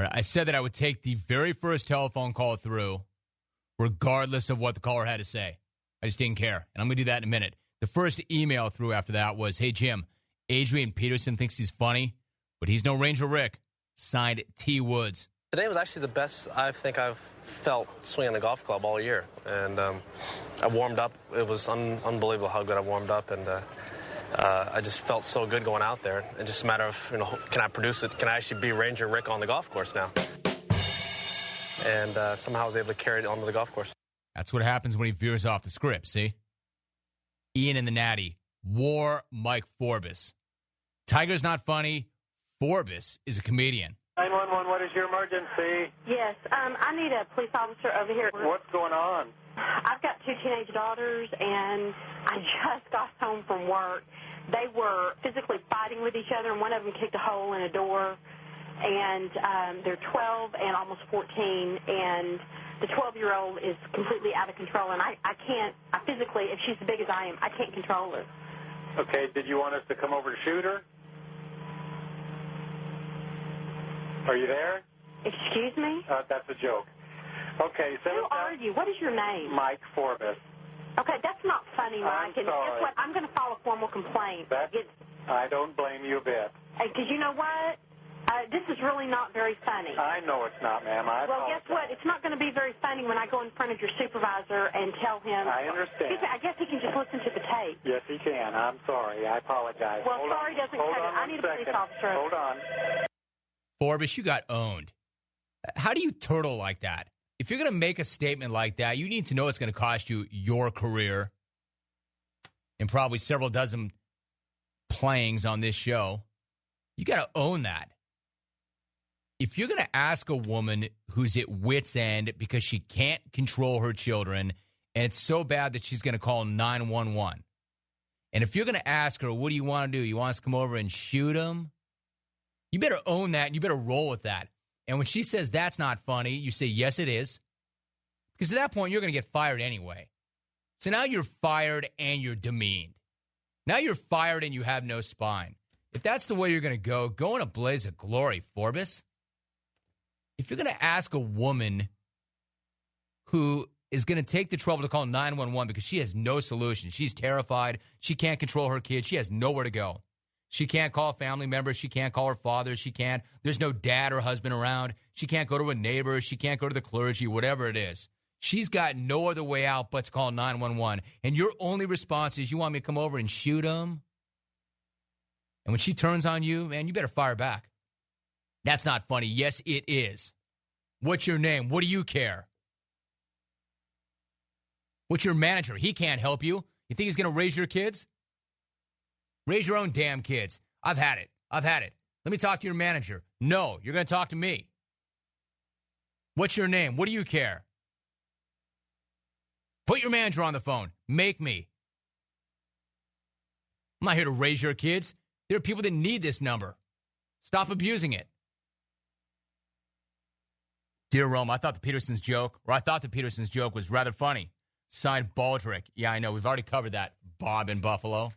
All right, I said that I would take the very first telephone call through, regardless of what the caller had to say. I just didn't care, and I'm going to do that in a minute. The first email through after that was, hey, Jim, Adrian Peterson thinks he's funny, but he's no Ranger Rick. Signed, T. Woods. Today was actually the best I think I've felt swinging a golf club all year. And I warmed up. It was unbelievable how good I warmed up. And I just felt so good going out there. And just a matter of, can I produce it? Can I actually be Ranger Rick on the golf course now? And somehow I was able to carry it onto the golf course. That's what happens when he veers off the script, see? Ian and the Natty. War Mike Forbes. Tiger's not funny. Forbes is a comedian. 911, what is your emergency? Yes, I need a police officer over here. What's going on? I've got 2 teenage daughters, and I just got home from work. They were physically fighting with each other, and one of them kicked a hole in a door. And they're 12 and almost 14, and the 12-year-old is completely out of control. And I physically, if she's as big as I am, I can't control her. Okay, did you want us to come over to shoot her? Are you there? Excuse me? That's a joke. Okay, who are you? What is your name? Mike Forbes. Okay, that's not funny, Mike. I'm sorry. Guess what? I'm going to file a formal complaint. I don't blame you a bit. Because you know what? This is really not very funny. I know it's not, ma'am. Well, guess what? It's not going to be very funny when I go in front of your supervisor and tell him. I understand. I guess he can just listen to the tape. Yes, he can. I'm sorry. I apologize. Well, sorry doesn't cut it. I need a police officer. Hold on. Forbes, you got owned. How do you turtle like that? If you're going to make a statement like that, you need to know it's going to cost you your career and probably several dozen playings on this show. You got to own that. If you're going to ask a woman who's at wit's end because she can't control her children, and it's so bad that she's going to call 911, and if you're going to ask her, what do you want to do? You want us to come over and shoot him? You better own that, and you better roll with that. And when she says that's not funny, you say, yes, it is. Because at that point, you're going to get fired anyway. So now you're fired and you're demeaned. Now you're fired and you have no spine. If that's the way you're going to go in a blaze of glory, Forbes. If you're going to ask a woman who is going to take the trouble to call 911 because she has no solution, she's terrified, she can't control her kids, she has nowhere to go. She can't call family members, she can't call her father, there's no dad or husband around, she can't go to a neighbor, she can't go to the clergy, whatever it is. She's got no other way out but to call 911. And your only response is, you want me to come over and shoot him? And when she turns on you, man, you better fire back. That's not funny. Yes, it is. What's your name? What do you care? What's your manager? He can't help you. You think he's going to raise your kids? Raise your own damn kids. I've had it. Let me talk to your manager. No, you're going to talk to me. What's your name? What do you care? Put your manager on the phone. Make me. I'm not here to raise your kids. There are people that need this number. Stop abusing it. Dear Rome, I thought the Peterson's joke was rather funny. Signed, Baldrick. Yeah, I know. We've already covered that. Bob in Buffalo.